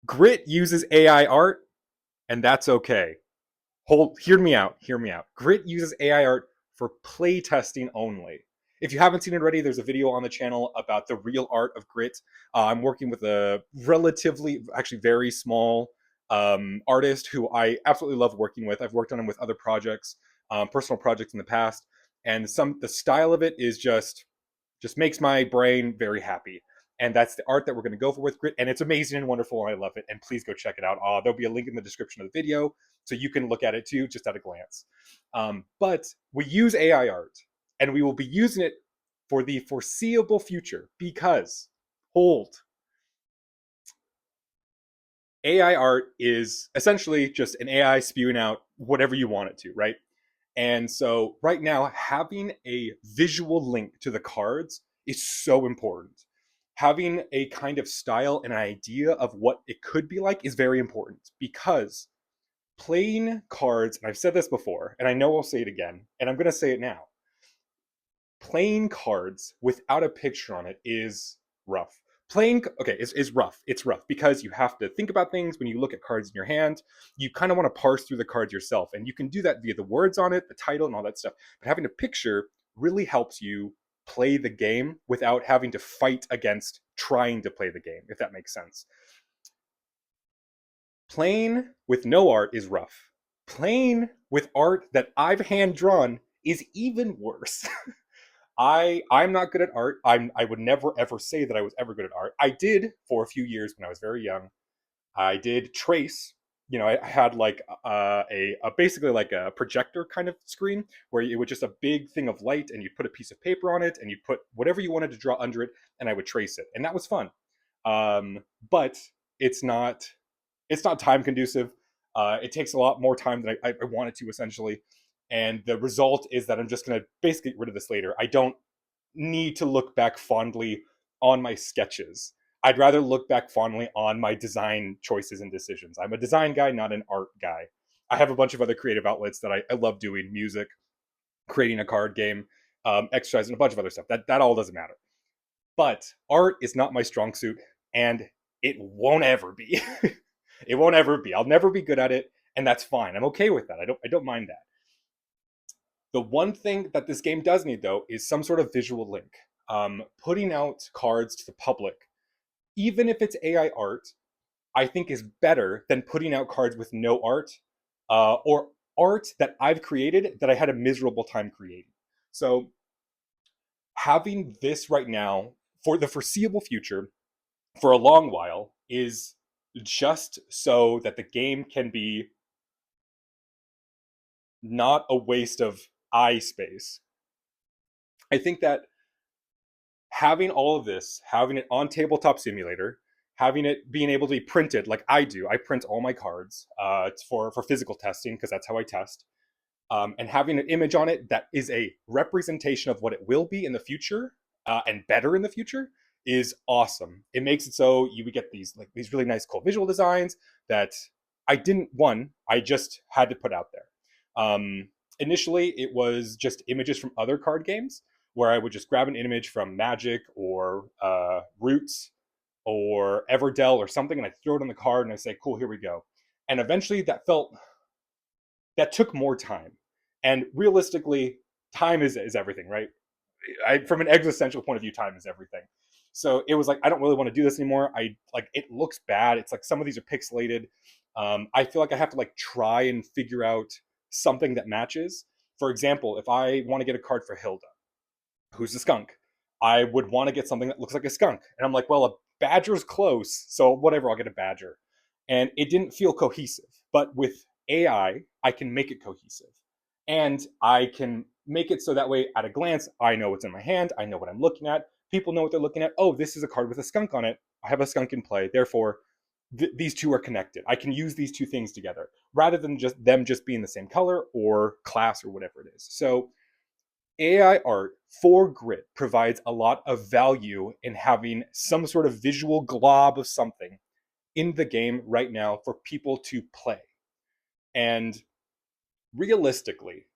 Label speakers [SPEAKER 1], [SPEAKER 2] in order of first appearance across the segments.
[SPEAKER 1] Grit uses AI art, and that's okay. Hear me out. Hear me out. Grit uses AI art for playtesting only. If you haven't seen it already, there's a video on the channel about the real art of Grit. I'm working with a relatively, actually very small artist who I absolutely love working with. I've worked on him with other projects, personal projects in the past, and the style of it is just makes my brain very happy. And that's the art that we're going to go for with Grit. And it's amazing and wonderful. And I love it. And please go check it out. There'll be a link in the description of the video so you can look at it too, just at a glance. But we use AI art and we will be using it for the foreseeable future because, hold, AI art is essentially just an AI spewing out whatever you want it to, right? And so right now, having a visual link to the cards is so important. Having a kind of style and an idea of what it could be like is very important because playing cards, and I've said this before, and I know I'll say it again, and I'm going to say it now. Playing cards without a picture on it is rough. Playing, okay, is rough. It's rough because you have to think about things when you look at cards in your hand. You kind of want to parse through the cards yourself, and you can do that via the words on it, the title, and all that stuff. But having a picture really helps you play the game without having to fight against trying to play the game, if that makes sense. Playing with no art is rough. Playing with art that I've hand drawn is even worse. I'm not good at art. I would never ever say that I was ever good at art. I did for a few years when I was very young. I did trace. You know, I had like a basically like a projector kind of screen where it was just a big thing of light, and you'd put a piece of paper on it, and you'd put whatever you wanted to draw under it, and I would trace it, and that was fun. But it's not it's not time conducive. It takes a lot more time than I wanted to essentially, and the result is that I'm just going to basically get rid of this later. I don't need to look back fondly on my sketches. I'd rather look back fondly on my design choices and decisions. I'm a design guy, not an art guy. I have a bunch of other creative outlets that I love doing: music, creating a card game, exercise, and a bunch of other stuff. That all doesn't matter. But art is not my strong suit, and it won't ever be. It won't ever be. I'll never be good at it, and that's fine. I'm okay with that. I don't mind that. The one thing that this game does need, though, is some sort of visual link. Putting out cards to the public, even if it's AI art, I think is better than putting out cards with no art, or art that I've created that I had a miserable time creating. So having this right now for the foreseeable future, for a long while, is just so that the game can be not a waste of eye space. I think that having all of this, having it on Tabletop Simulator, having it being able to be printed like I do, I print all my cards. It's for physical testing because that's how I test. And having an image on it that is a representation of what it will be in the future, and better in the future, is awesome. It makes it so you would get these really nice, cool visual designs that I just had to put out there. Initially, it was just images from other card games where I would just grab an image from Magic or Roots or Everdell or something, and I throw it on the card and I say, "Cool, here we go." And eventually, that took more time. And realistically, time is everything, right? From an existential point of view, time is everything. So it was like, I don't really want to do this anymore. It looks bad. It's like some of these are pixelated. I feel like I have to like try and figure out something that matches. For example, if I want to get a card for Hilda, who's a skunk, I would want to get something that looks like a skunk. And I'm like, well, a badger's close, so whatever, I'll get a badger. And it didn't feel cohesive. But with I can make it cohesive. And I can make it so that way, at a glance, I know what's in my hand. I know what I'm looking at. People know what they're looking at. Oh, this is a card with a skunk on it. I have a skunk in play. Therefore, these two are connected. I can use these two things together rather than just them just being the same color or class or whatever it is. So AI art for Grit provides a lot of value in having some sort of visual glob of something in the game right now for people to play. And realistically,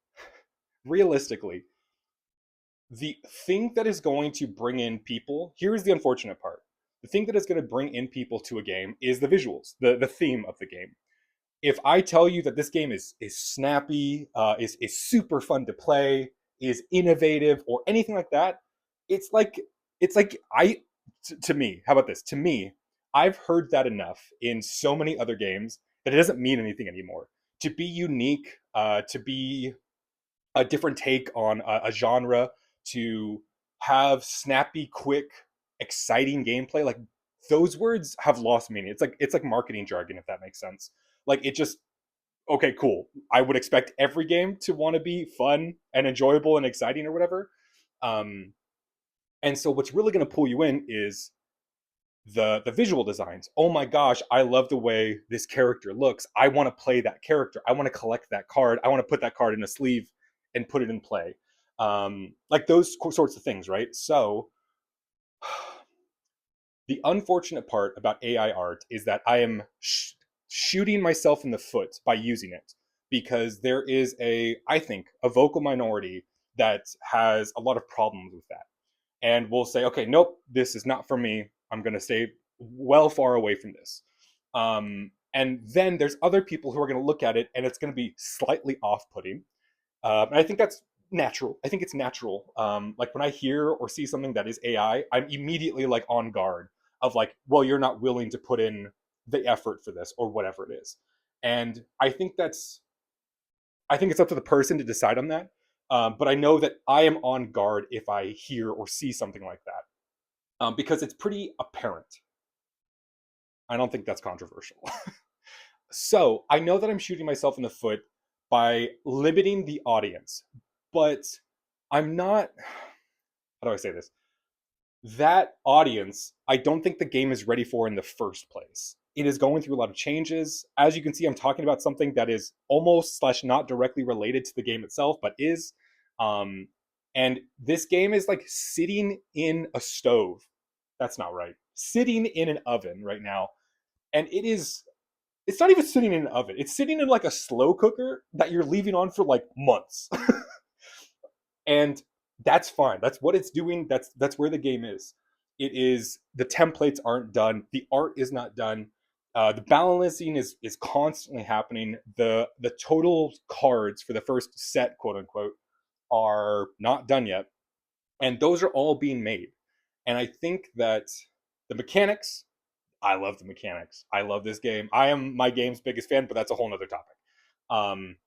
[SPEAKER 1] realistically, the thing that is going to bring in people, here's the unfortunate part. The thing that is going to bring in people to a game is the visuals, the theme of the game. If I tell you that this game is snappy, is super fun to play, is innovative, or anything like that, it's like it's like to me. How about this? To me, I've heard that enough in so many other games that it doesn't mean anything anymore. To be unique, to be a different take on a genre, to have snappy, quick, exciting gameplay, like those words have lost meaning. It's like marketing jargon, if that makes sense. Like it just okay, cool. I would expect every game to want to be fun and enjoyable and exciting or whatever. Um, and so what's really going to pull you in is the visual designs. Oh my gosh, I love the way this character looks. I want to play that character. I want to collect that card. I want to put that card in a sleeve and put it in play. Like those sorts of things, right? So the unfortunate part about AI art is that I am shooting myself in the foot by using it because there is I think, a vocal minority that has a lot of problems with that and will say, okay, nope, this is not for me. I'm going to stay well far away from this. And then there's other people who are going to look at it and it's going to be slightly off putting. And I think that's natural. I think it's natural. Like when I hear or see something that is AI, I'm immediately like on guard of like, well, you're not willing to put in the effort for this or whatever it is. And I think it's up to the person to decide on that. But I know that I am on guard if I hear or see something like that because it's pretty apparent. I don't think that's controversial. So I know that I'm shooting myself in the foot by limiting the audience, but I'm not. How do I say this? That audience, I don't think the game is ready for in the first place. It is going through a lot of changes. As you can see, I'm talking about something that is almost slash not directly related to the game itself, but is. Um, and this game is like sitting in a stove. That's not right. Sitting in an oven right now. And it's not even sitting in an oven. It's sitting in like a slow cooker that you're leaving on for like months. And that's fine. That's what it's doing. That's where the game is. It is the templates aren't done. The art is not done. The balancing is constantly happening. The total cards for the first set, quote unquote, are not done yet, and those are all being made. And I think that the mechanics. I love the mechanics. I love this game. I am my game's biggest fan, but that's a whole nother topic. Um,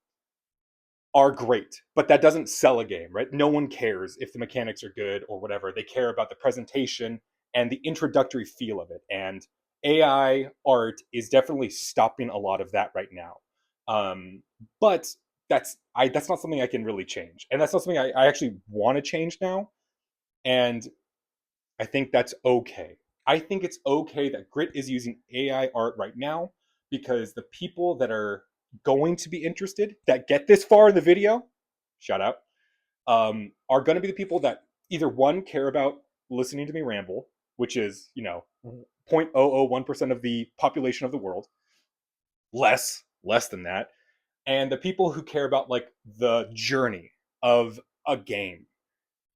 [SPEAKER 1] are great, but that doesn't sell a game, right? No one cares if the mechanics are good or whatever. They care about the presentation and the introductory feel of it. And AI art is definitely stopping a lot of that right now. But that's not something I can really change, and that's not something I actually want to change now. And I think that's okay. I think it's okay that Grit is using AI art right now because the people that are going to be interested, that get this far in the video, shout out, are going to be the people that either one, care about listening to me ramble, which is, 0.001% of the population of the world, less than that, and the people who care about like the journey of a game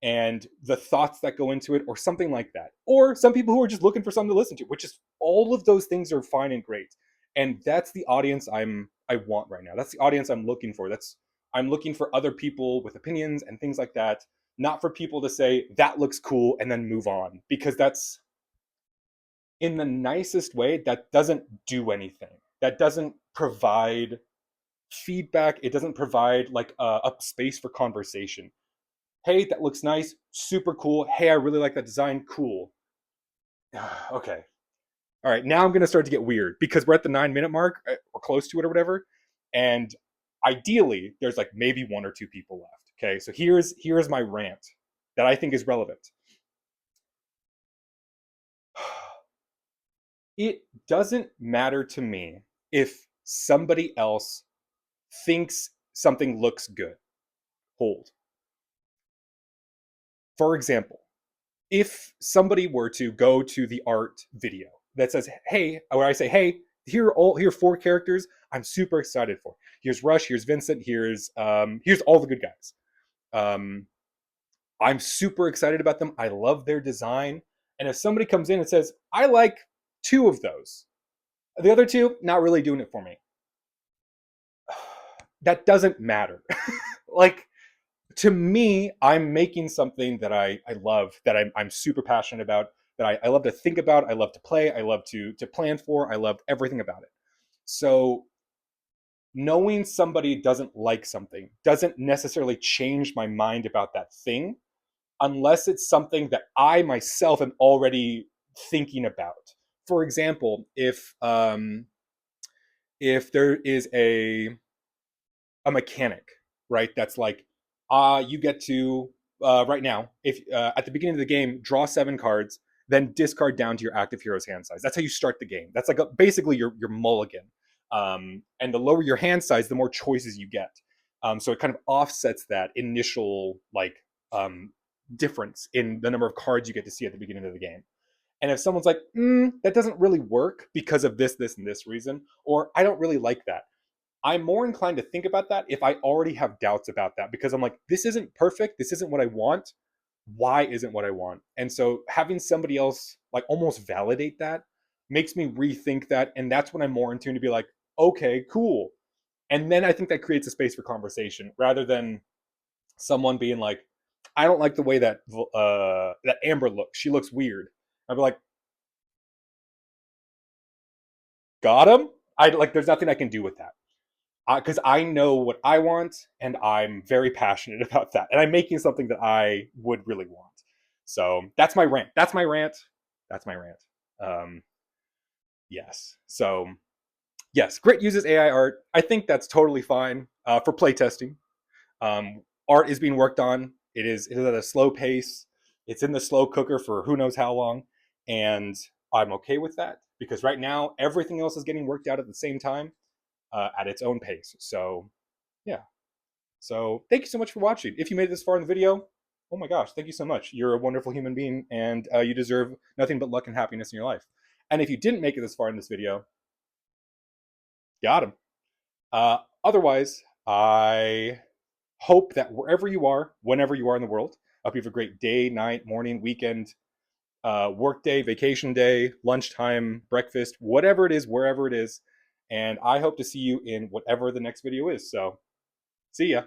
[SPEAKER 1] and the thoughts that go into it or something like that, or some people who are just looking for something to listen to, which is all of those things are fine and great. And that's the audience I want right now. That's the audience I'm looking for. That's I'm looking for other people with opinions and things like that, not for people to say that looks cool and then move on, because that's, in the nicest way, that doesn't do anything. That doesn't provide feedback. It doesn't provide like a space for conversation. Hey, that looks nice, super cool. Hey, I really like that design, cool. Okay. All right, now I'm going to start to get weird because we're at the 9 minute mark or close to it or whatever. And ideally, there's like maybe one or two people left. Okay, so here's my rant that I think is relevant. It doesn't matter to me if somebody else thinks something looks good. Hold. For example, if somebody were to go to the art video that says, hey, where I say, hey, here are four characters I'm super excited for. Here's Rush, here's Vincent, here's all the good guys. I'm super excited about them. I love their design. And if somebody comes in and says, I like two of those, the other two, not really doing it for me, that doesn't matter. Like, to me, I'm making something that I love, that I'm super passionate about, that I love to think about, I love to play, I love to plan for, I love everything about it. So knowing somebody doesn't like something doesn't necessarily change my mind about that thing, unless it's something that I myself am already thinking about. For example, if there is a mechanic, right? That's like, you get to right now, if at the beginning of the game, draw 7 cards, then discard down to your active hero's hand size. That's how you start the game. That's like basically your mulligan. And the lower your hand size, the more choices you get. So it kind of offsets that initial like difference in the number of cards you get to see at the beginning of the game. And if someone's like, that doesn't really work because of this, and this reason, or I don't really like that, I'm more inclined to think about that if I already have doubts about that, because I'm like, this isn't perfect. This isn't what I want. Why isn't what I want? And so having somebody else like almost validate that makes me rethink that. And that's when I'm more in tune to be like, okay, cool. And then I think that creates a space for conversation rather than someone being like, I don't like the way that Amber looks. She looks weird. I'd be like, got him. I like. There's nothing I can do with that, because I know what I want and I'm very passionate about that. And I'm making something that I would really want. So that's my rant. That's my rant. That's my rant. Um, yes. So, yes, Grit uses AI art. I think that's totally fine for playtesting. Art is being worked on. It is at a slow pace. It's in the slow cooker for who knows how long. And I'm okay with that because right now everything else is getting worked out at the same time at its own pace. So, yeah. So thank you so much for watching. If you made it this far in the video, oh my gosh, thank you so much. You're a wonderful human being, and you deserve nothing but luck and happiness in your life. And if you didn't make it this far in this video, got him. Otherwise, I hope that wherever you are, whenever you are in the world, I hope you have a great day, night, morning, weekend, work day, vacation day, lunchtime, breakfast, whatever it is, wherever it is. And I hope to see you in whatever the next video is. So, see ya.